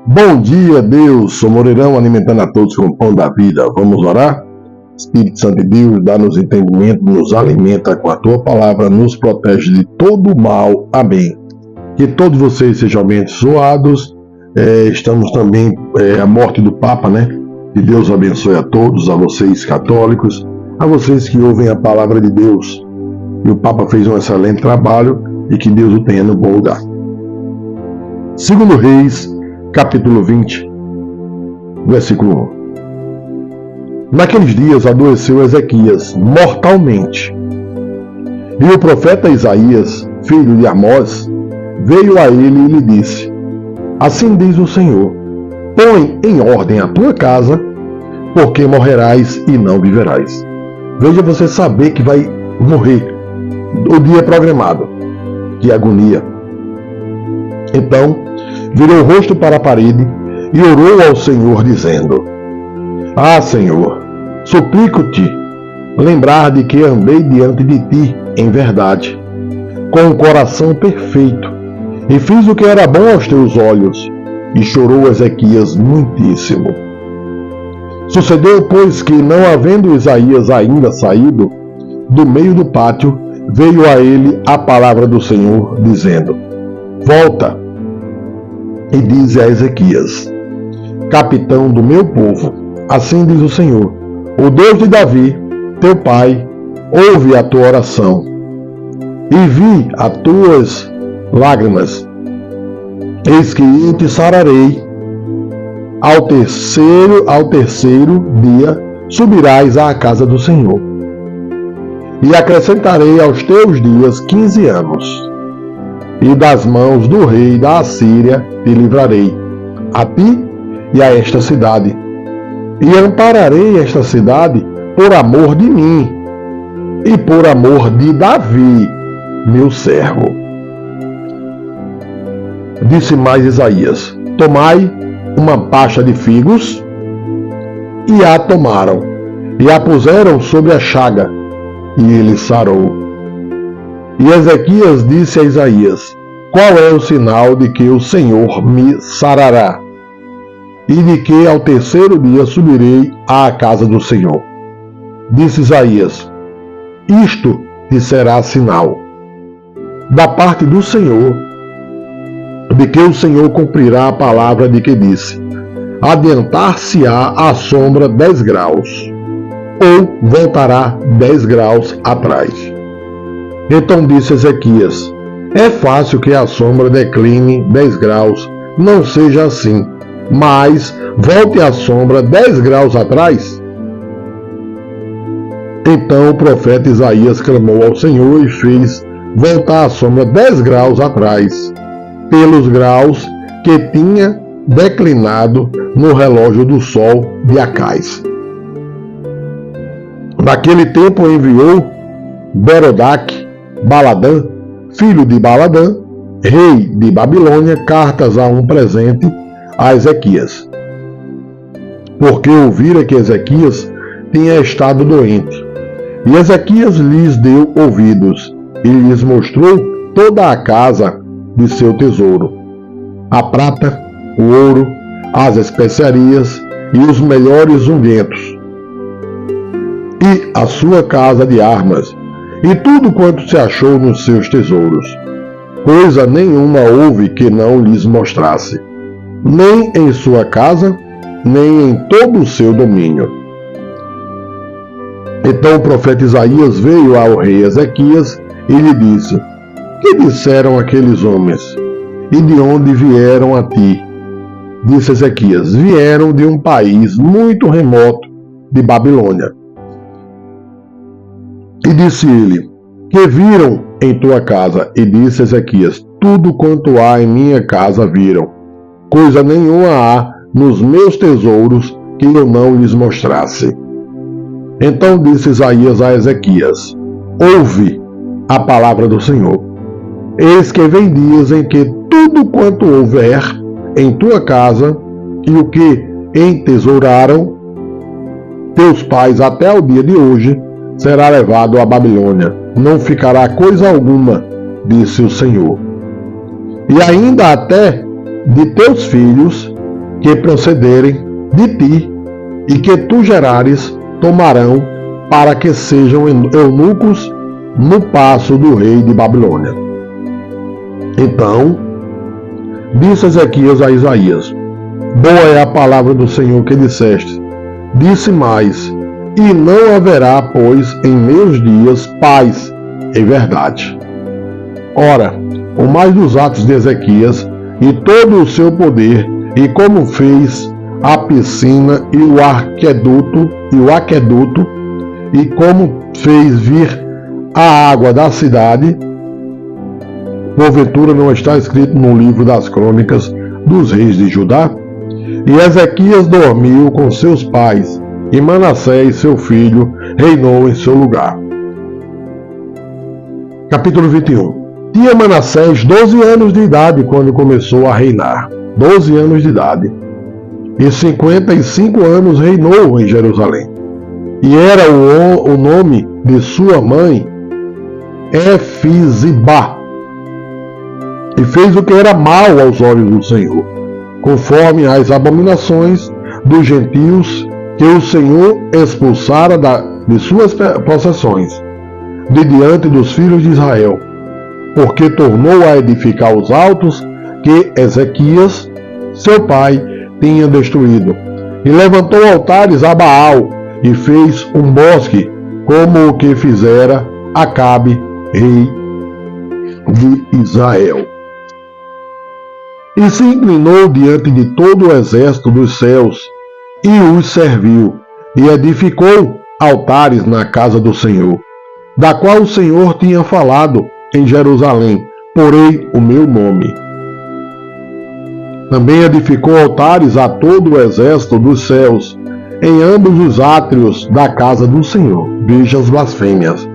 Bom dia, Deus. Sou Moreirão, alimentando a todos com o pão da vida. Vamos orar? Espírito Santo de Deus, dá-nos entendimento, nos alimenta com a tua palavra, nos protege de todo o mal. Amém. Que todos vocês sejam abençoados. Estamos também a morte do Papa, né? Que Deus abençoe a todos, a vocês católicos, a vocês que ouvem a palavra de Deus. E o Papa fez um excelente trabalho e que Deus o tenha no bom lugar. 2 Reis, capítulo 20, versículo 1. Naqueles dias adoeceu Ezequias mortalmente. E o profeta Isaías, filho de Amós, veio a ele e lhe disse: Assim diz o Senhor, põe em ordem a tua casa, porque morrerás e não viverás. Veja você saber que vai morrer o dia programado. Que agonia. Então, virou o rosto para a parede e orou ao Senhor, dizendo: Ah, Senhor, suplico-te lembrar de que andei diante de ti em verdade, com um coração perfeito, e fiz o que era bom aos teus olhos. E chorou Ezequias muitíssimo. Sucedeu, pois, que, não havendo Isaías ainda saído do meio do pátio, veio a ele a palavra do Senhor, dizendo: Volta e dize a Ezequias, capitão do meu povo, assim diz o Senhor, o Deus de Davi, teu pai, ouve a tua oração, e vi as tuas lágrimas. Eis que eu te sararei. Ao terceiro dia subirás à casa do Senhor, e acrescentarei aos teus dias 15 anos, e das mãos do rei da Assíria te livrarei, a ti e a esta cidade, e ampararei esta cidade por amor de mim, e por amor de Davi, meu servo. Disse mais Isaías: Tomai uma pacha de figos, e a tomaram, e a puseram sobre a chaga, e ele sarou. E Ezequias disse a Isaías: Qual é o sinal de que o Senhor me sarará, e de que ao terceiro dia subirei à casa do Senhor? Disse Isaías: Isto te será sinal da parte do Senhor, de que o Senhor cumprirá a palavra de que disse: Adiantar-se-á a sombra 10 graus, ou voltará 10 graus atrás. Então disse Ezequias: É fácil que a sombra decline 10 graus, não seja assim, mas volte a sombra 10 graus atrás. Então o profeta Isaías clamou ao Senhor e fez voltar a sombra 10 graus atrás, pelos graus que tinha declinado no relógio do sol de Acais. Naquele tempo enviou Berodac, Baladã, filho de Baladã, rei de Babilônia, cartas a um presente a Ezequias, porque ouvira que Ezequias tinha estado doente. E Ezequias lhes deu ouvidos, e lhes mostrou toda a casa de seu tesouro, a prata, o ouro, as especiarias e os melhores ungüentos, e a sua casa de armas, e tudo quanto se achou nos seus tesouros. Coisa nenhuma houve que não lhes mostrasse, nem em sua casa, nem em todo o seu domínio. Então o profeta Isaías veio ao rei Ezequias e lhe disse: Que disseram aqueles homens? E de onde vieram a ti? Disse Ezequias: Vieram de um país muito remoto, de Babilônia. E disse ele: Que viram em tua casa? E disse Ezequias: Tudo quanto há em minha casa viram. Coisa nenhuma há nos meus tesouros que eu não lhes mostrasse. Então disse Isaías a Ezequias: Ouve a palavra do Senhor. Eis que vem dias em que tudo quanto houver em tua casa e o que entesouraram teus pais até o dia de hoje será levado à Babilônia. Não ficará coisa alguma, disse o Senhor. E ainda até de teus filhos que procederem de ti e que tu gerares tomarão para que sejam eunucos no paço do rei de Babilônia. Então disse Ezequias a Isaías: boa é a palavra do Senhor que disseste. Disse mais: e não haverá, pois, em meus dias paz e verdade. Ora, o mais dos atos de Ezequias e todo o seu poder, e como fez a piscina e o aqueduto, e como fez vir a água da cidade, porventura não está escrito no livro das crônicas dos reis de Judá? E Ezequias dormiu com seus pais, e Manassés, seu filho, reinou em seu lugar. Capítulo 21. Tinha Manassés 12 anos de idade quando começou a reinar. 12 anos de idade. E 55 anos reinou em Jerusalém. E era o nome de sua mãe Efizibá. E fez o que era mal aos olhos do Senhor, conforme as abominações dos gentios que o Senhor expulsara de suas possessões, de diante dos filhos de Israel, porque tornou a edificar os altos que Ezequias, seu pai, tinha destruído, e levantou altares a Baal, e fez um bosque, como o que fizera Acabe, rei de Israel. E se inclinou diante de todo o exército dos céus, e os serviu, e edificou altares na casa do Senhor, da qual o Senhor tinha falado em Jerusalém: porei o meu nome. Também edificou altares a todo o exército dos céus, em ambos os átrios da casa do Senhor. Veja as blasfêmias.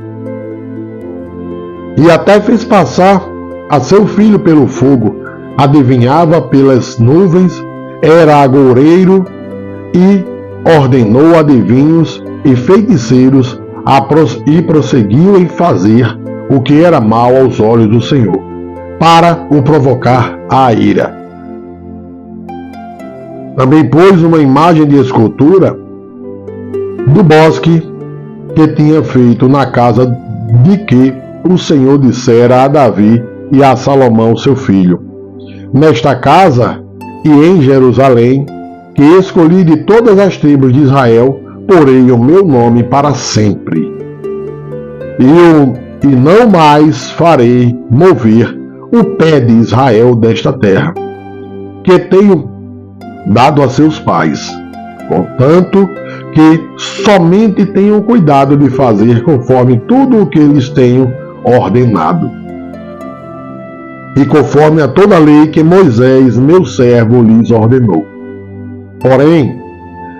E até fez passar a seu filho pelo fogo, adivinhava pelas nuvens, era agoureiro, e ordenou adivinhos e feiticeiros e prosseguiu em fazer o que era mal aos olhos do Senhor, para o provocar à ira. Também pôs uma imagem de escultura do bosque que tinha feito na casa de que o Senhor dissera a Davi e a Salomão seu filho: nesta casa e em Jerusalém, que escolhi de todas as tribos de Israel, porei o meu nome para sempre. E não mais farei mover o pé de Israel desta terra, que tenho dado a seus pais, contanto que somente tenham cuidado de fazer conforme tudo o que lhes tenho ordenado, e conforme a toda a lei que Moisés, meu servo, lhes ordenou. Porém,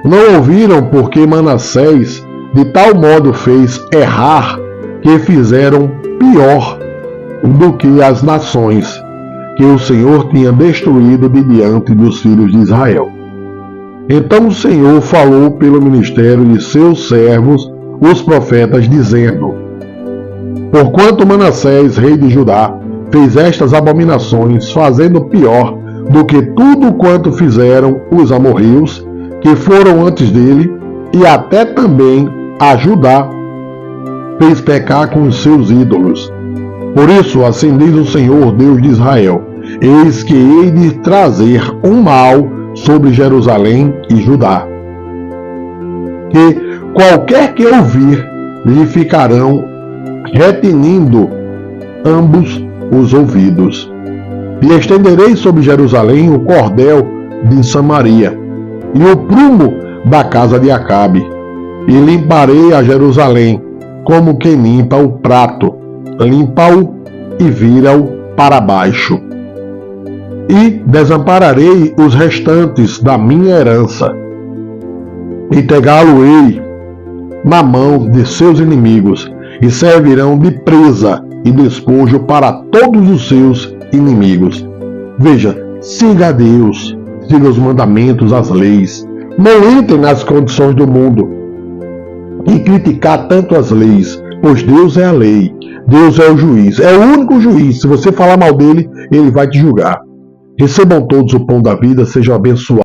não ouviram, porque Manassés de tal modo fez errar, que fizeram pior do que as nações que o Senhor tinha destruído de diante dos filhos de Israel. Então o Senhor falou pelo ministério de seus servos, os profetas, dizendo: porquanto Manassés, rei de Judá, fez estas abominações, fazendo pior do que tudo quanto fizeram os amorreus, que foram antes dele, e até também a Judá fez pecar com os seus ídolos. Por isso, assim diz o Senhor, Deus de Israel: eis que hei de trazer um mal sobre Jerusalém e Judá, que qualquer que ouvir lhe ficarão retinindo ambos os ouvidos. E estenderei sobre Jerusalém o cordel de Samaria e o prumo da casa de Acabe, e limparei a Jerusalém como quem limpa o prato, limpa-o e vira-o para baixo. E desampararei os restantes da minha herança, e entregá-lo-ei na mão de seus inimigos, e servirão de presa e despojo para todos os seus inimigos. Veja, siga a Deus, siga os mandamentos, as leis. Não entre nas condições do mundo e criticar tanto as leis, pois Deus é a lei, Deus é o juiz, é o único juiz. Se você falar mal dele, ele vai te julgar. Recebam todos o pão da vida, sejam abençoados.